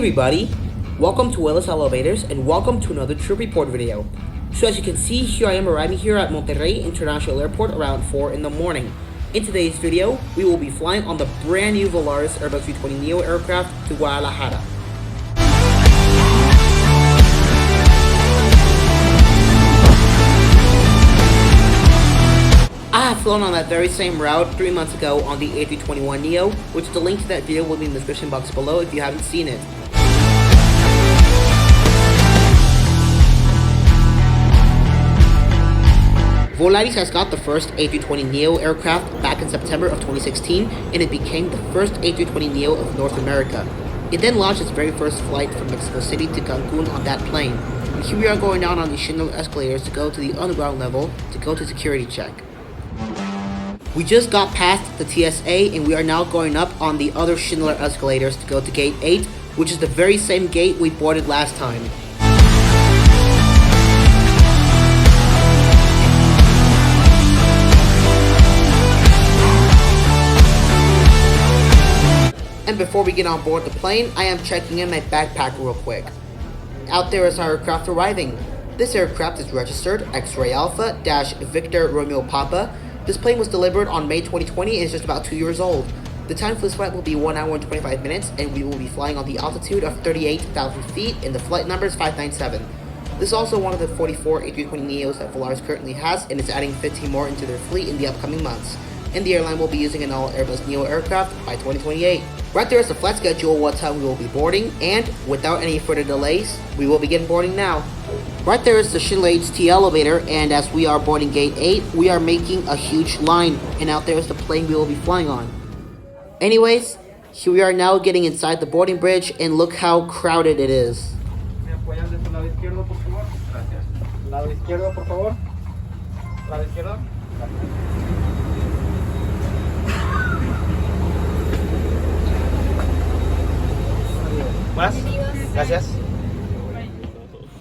everybody, welcome to Volaris Elevators and welcome to another trip report video. So as you can see, here I am arriving here at Monterrey International Airport around 4 in the morning. In today's video, we will be flying on the brand new Volaris Airbus A320neo aircraft to Guadalajara. I have flown on that very same route 3 months ago on the A321neo, which the link to that video will be in the description box below if you haven't seen it. Volaris has got the first A320neo aircraft back in September of 2016, and it became the first A320neo of North America. It then launched its very first flight from Mexico City to Cancun on that plane. And here we are going down on the Schindler escalators to go to the underground level to go to security check. We just got past the TSA and we are now going up on the other Schindler escalators to go to gate 8, which is the very same gate we boarded last time. And before we get on board the plane, I am checking in my backpack real quick. Out there is our aircraft arriving. This aircraft is registered X-Ray-Alpha-Victor Romeo Papa. This plane was delivered on May 2020 and is just about 2 years old. The time for this flight will be 1 hour and 25 minutes, and we will be flying on the altitude of 38,000 feet, and the flight number is 597. This is also one of the 44 A320neos that Volaris currently has, and is adding 15 more into their fleet in the upcoming months. And the airline will be using an all Airbus Neo aircraft by 2028. Right there is the flight schedule, what time we will be boarding, and without any further delays, we will begin boarding now. Right there is the Schindler HT elevator, and as we are boarding gate 8, we are making a huge line, and out there is the plane we will be flying on. Anyways, here we are now getting inside the boarding bridge, and look how crowded it is.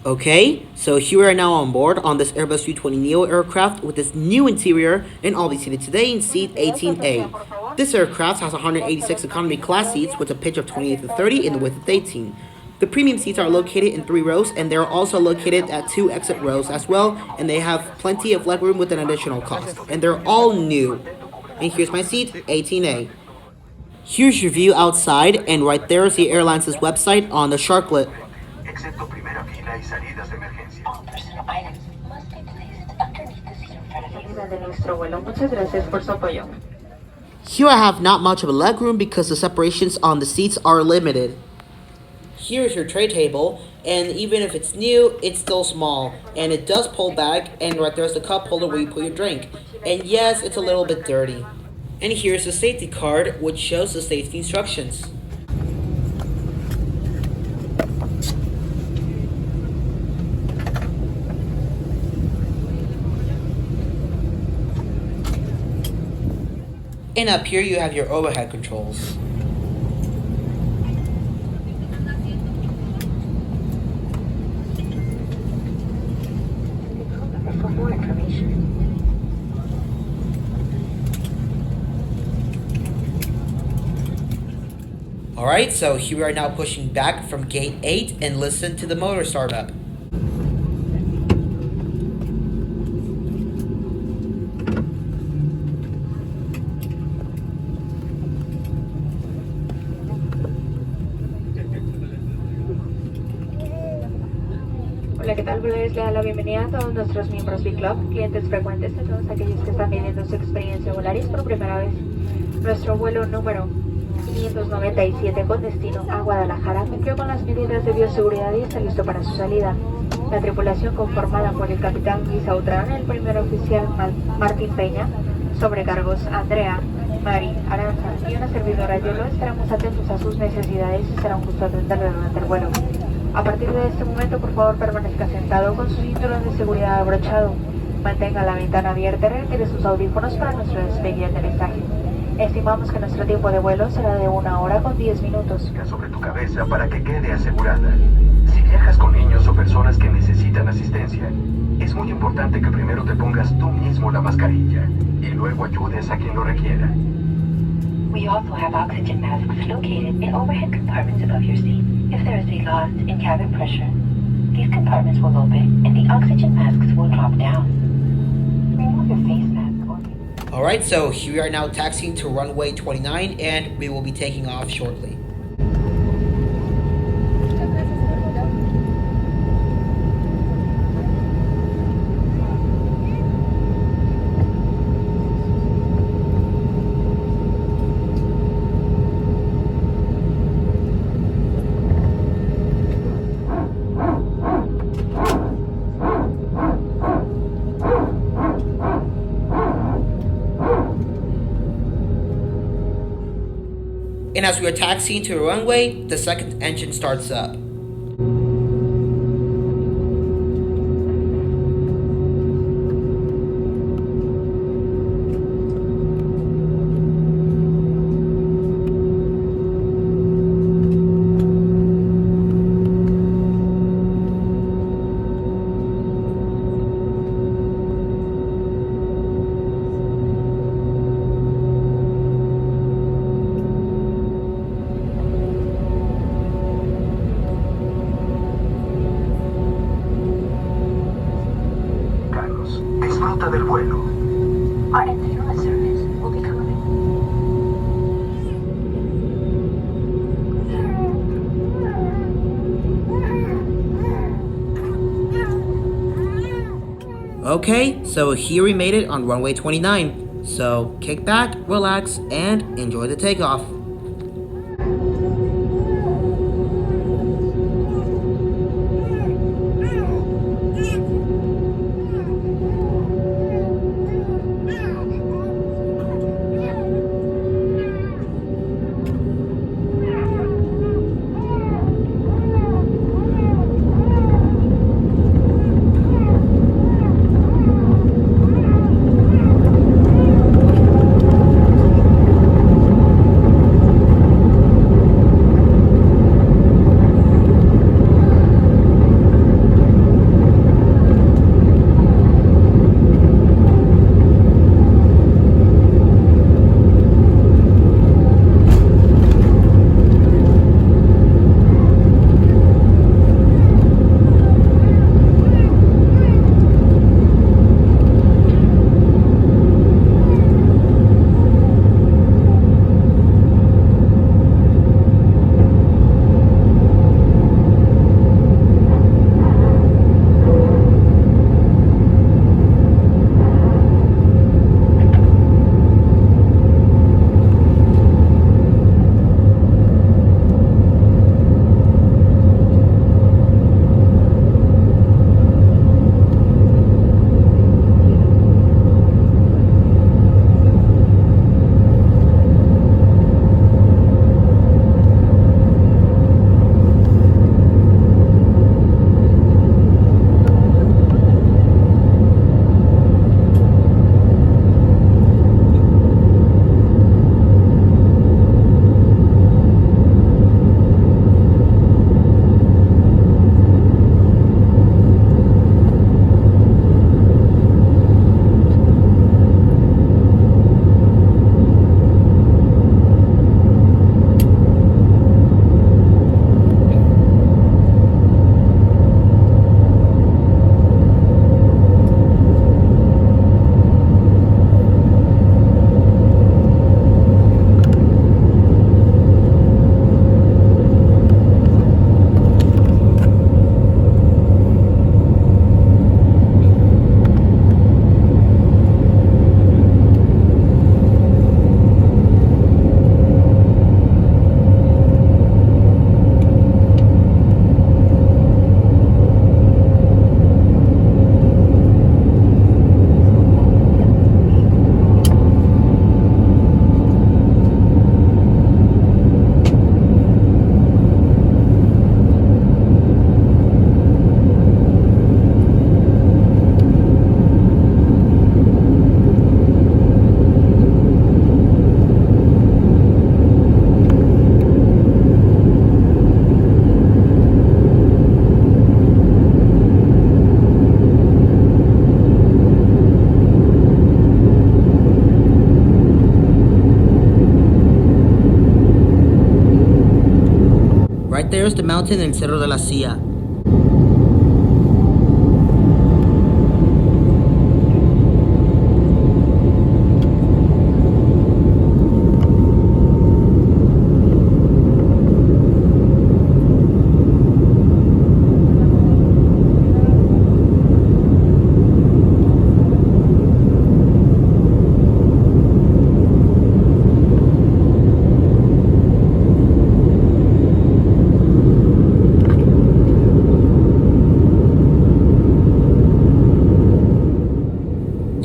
Okay, so here we are now on board on this Airbus A320neo aircraft with this new interior, and I'll be seated today in seat 18A. This aircraft has 186 economy class seats with a pitch of 28 to 30 and the width of 18. The premium seats are located in 3 rows, and they're also located at 2 exit rows as well, and they have plenty of legroom with an additional cost, and they're all new. And here's my seat, 18A. Here's your view outside, and right there is the airline's website on the sharklet. All personal items must be placed underneath the seat in front of you. Here I have not much of a legroom because the separations on the seats are limited. Here's your tray table, and even if it's new, it's still small, and it does pull back, and right there's the cup holder where you put your drink. And yes, it's a little bit dirty. And here's the safety card, which shows the safety instructions. And up here you have your overhead controls. For more information. Alright, so here we are now pushing back from gate 8 and listen to the motor start up. Hola, ¿qué tal? Volaris le da la bienvenida a todos nuestros miembros B-Club, clientes frecuentes y todos aquellos que están viviendo su experiencia Volaris por primera vez. Nuestro vuelo número 597 con destino a Guadalajara cumplió con las medidas de bioseguridad y está listo para su salida. La tripulación, conformada por el capitán Luis Autrán, el primer oficial Martín Peña, sobrecargos Andrea, Mari, Aranza y una servidora Yolo, estaremos atentos a sus necesidades y será un gusto atenderle durante el vuelo. A partir de este momento, por favor, permanezca sentado con su cinturón de seguridad abrochado. Mantenga la ventana abierta y retire sus audífonos para nuestro despegue y aterrizaje. Estimamos que nuestro tiempo de vuelo será de 1 hora con 10 minutos. Sobre tu cabeza para que quede asegurada. Si viajas con niños o personas que necesitan asistencia, es muy importante que primero te pongas tú mismo la mascarilla y luego ayudes a quien lo requiera. We also have oxygen masks located in overhead compartments above your seat. If there is a loss in cabin pressure, these compartments will open and the oxygen masks will drop down. Remove your face mask or... Alright, so here we are now taxiing to runway 29 and we will be taking off shortly. And as we are taxiing to the runway, the second engine starts up. Disfruta del vuelo. Our MTY service will be coming. Okay, so here we made it on runway 29. So kick back, relax, and enjoy the takeoff. there is the mountain in Cerro de la Silla.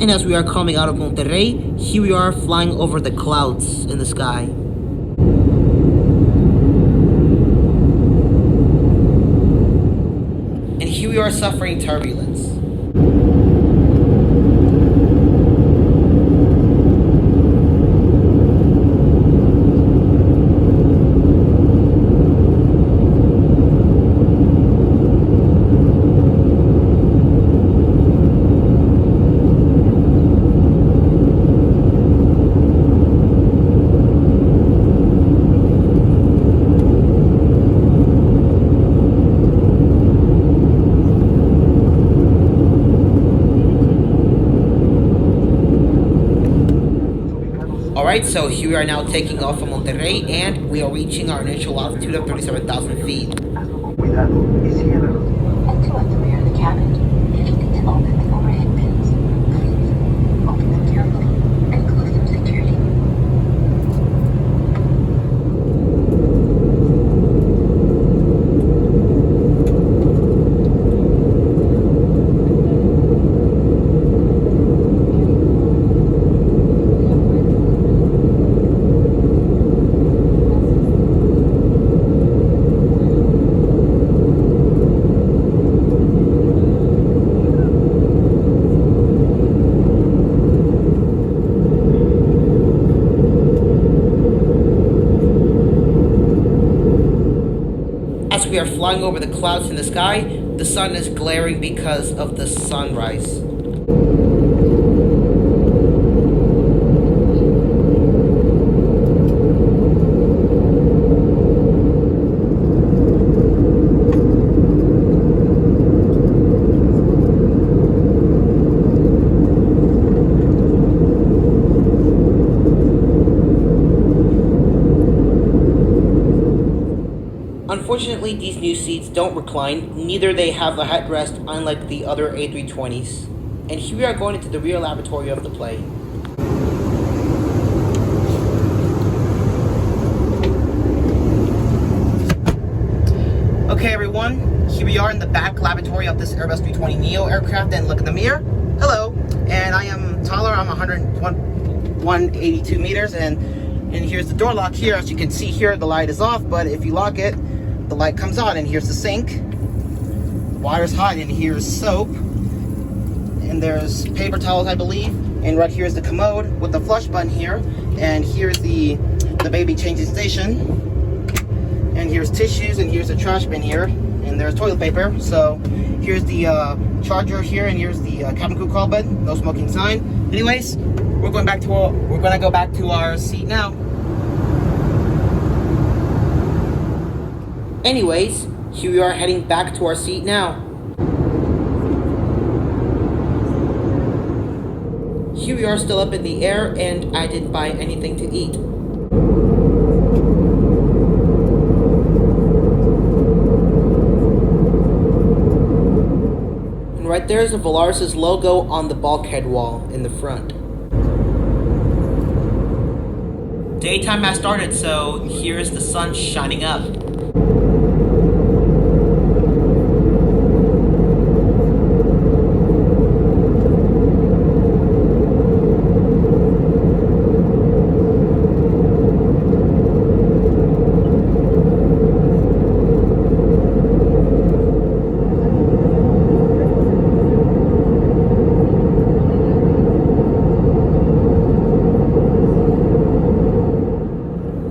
And as we are coming out of Monterrey, here we are flying over the clouds in the sky. And here we are suffering turbulence. Alright, so here we are now taking off from Monterrey, and we are reaching our initial altitude of 37,000 feet. Hazlo con cuidado y ciérralos. And to at the rear of the cabin, if you need to open the overhead bins, please open them carefully and close them securely. As we are flying over the clouds in the sky, the sun is glaring because of the sunrise. Unfortunately, these new seats don't recline, neither they have a headrest unlike the other A320s. And here we are going into the rear lavatory of the plane. Okay everyone, here we are in the back lavatory of this Airbus A320neo aircraft, and look in the mirror. Hello, and I am taller, I'm 182 meters, and here's the door lock here. As you can see here, the light is off, but if you lock it, the light comes on, and here's the sink. Water's hot, and here's soap, and there's paper towels, I believe, and right here is the commode with the flush button here, and here's the baby changing station, and here's tissues, and here's a trash bin here, and there's toilet paper. So here's the charger here, and here's the cabin crew call button, no smoking sign. Anyways, we're gonna go back to our seat now. Anyways, here we are heading back to our seat now. Here we are still up in the air, and I didn't buy anything to eat. And right there is the Volaris' logo on the bulkhead wall in the front. Daytime has started, so here is the sun shining up.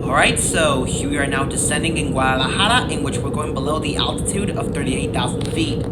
Alright, so here we are now descending in Guadalajara, in which we're going below the altitude of 38,000 feet.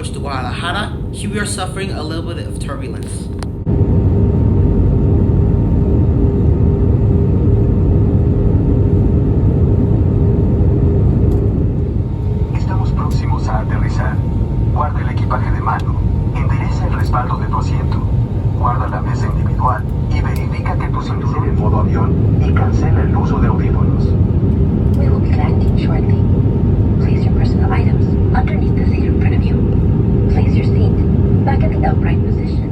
approach to Guadalajara, here we are suffering a little bit of turbulence. Estamos próximos a aterrizar. Guarda el equipaje de mano, endereza el respaldo de tu asiento, guarda la mesa individual y verifica que tu cinturón en modo avión y cancela el uso de audífonos. We will be landing shortly. Place your personal items underneath the seat in front of you. Place your seat back in the upright position.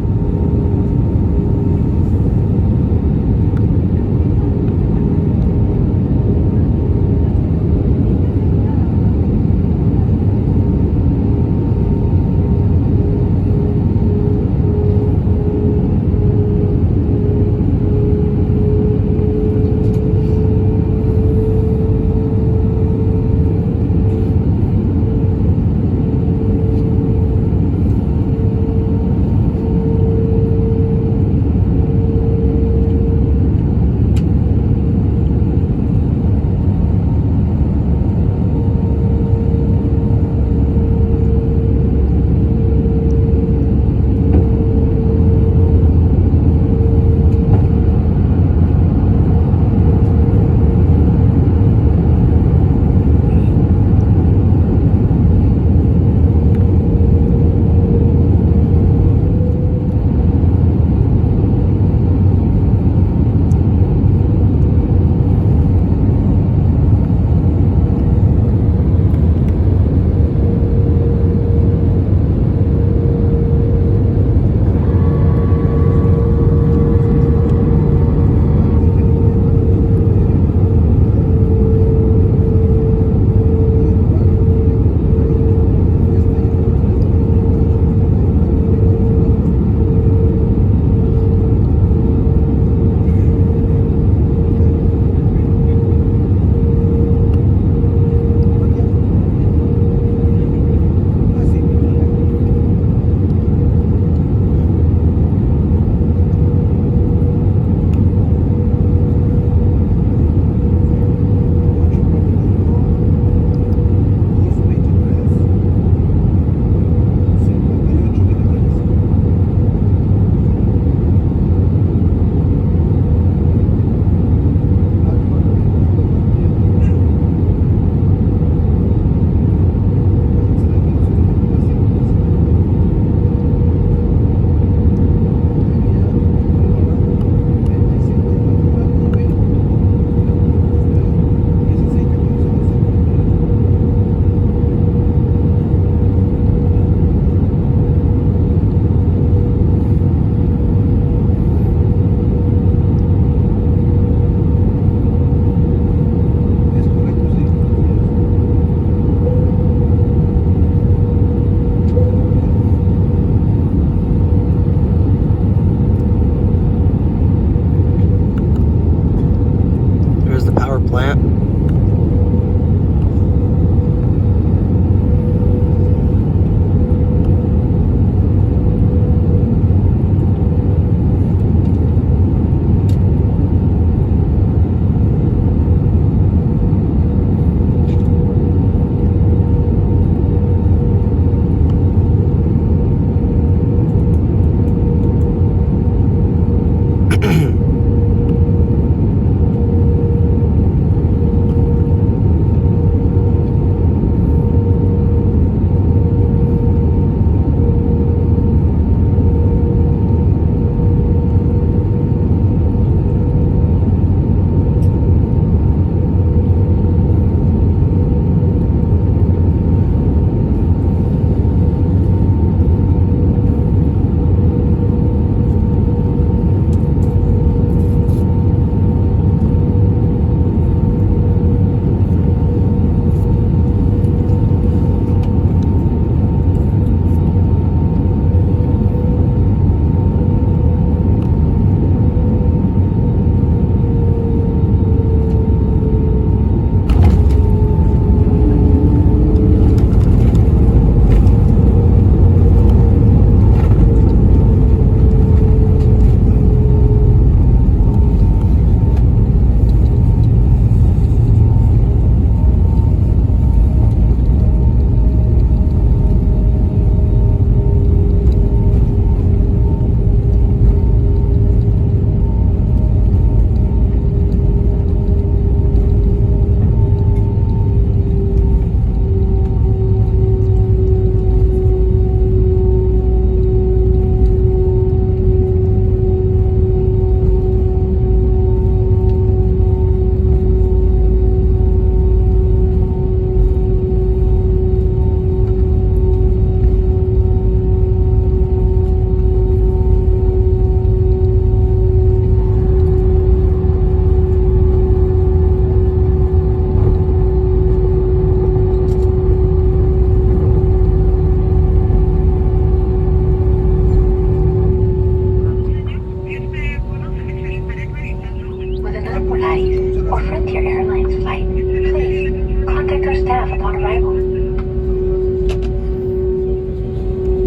arrival.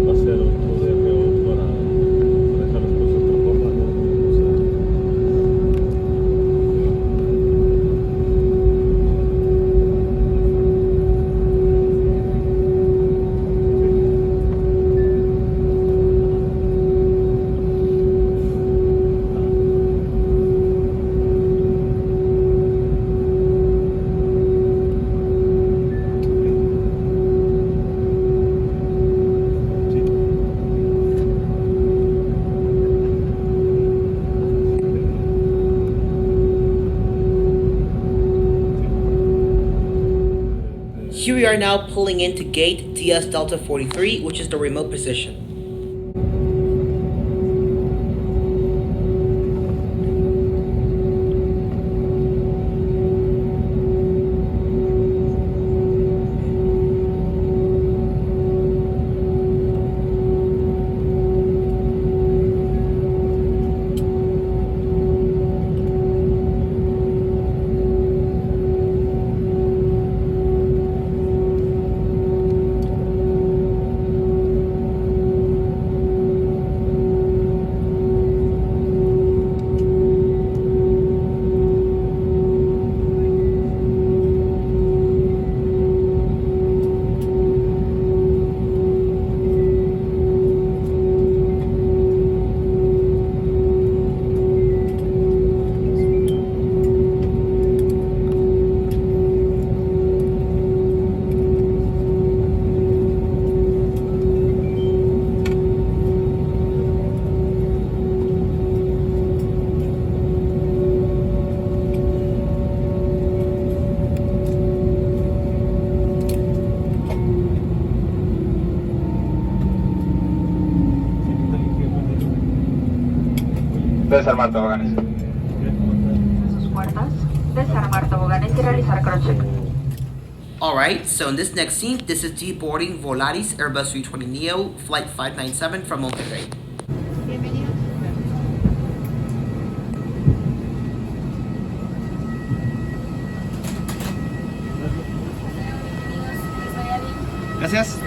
Va a ser otro DRO para dejar las cosas de otra forma, no sé. Here we are now pulling into gate TS Delta 43, which is the remote position. Desarmar toboganes. Sus puertas, desarmar toboganes y realizar crosscheck. Alright, so in this next scene, this is deboarding Volaris Airbus A320neo, flight 597 from Monterrey. Bienvenidos. Gracias.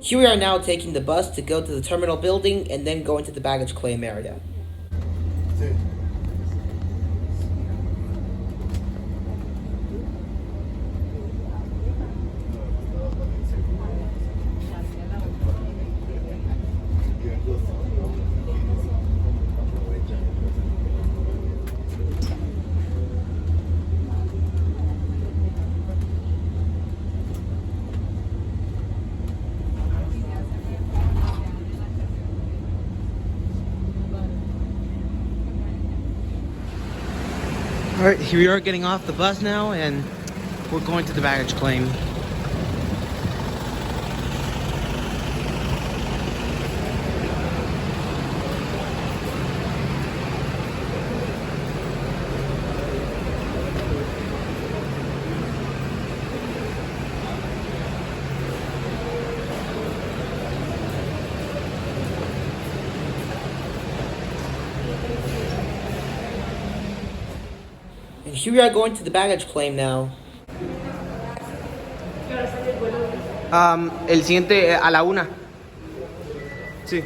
Here we are now taking the bus to go to the terminal building and then go into the baggage claim area. Alright, here we are getting off the bus now and we're going to the baggage claim. And here we are going to the baggage claim now. El siguiente a la 1. Sí.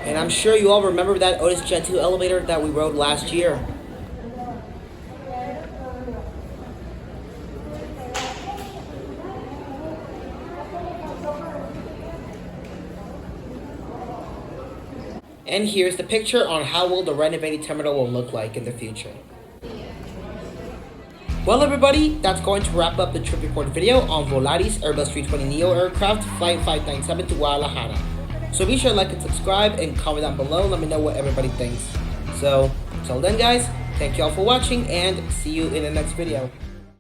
And I'm sure you all remember that Otis Gen 2 elevator that we rode last year. And here's the picture on how well the renovated terminal will look like in the future. Well everybody, that's going to wrap up the trip report video on Volaris Airbus A320neo aircraft Flight 597 to Guadalajara. So be sure to like and subscribe and comment down below, let me know what everybody thinks. So, until then guys, thank you all for watching and see you in the next video.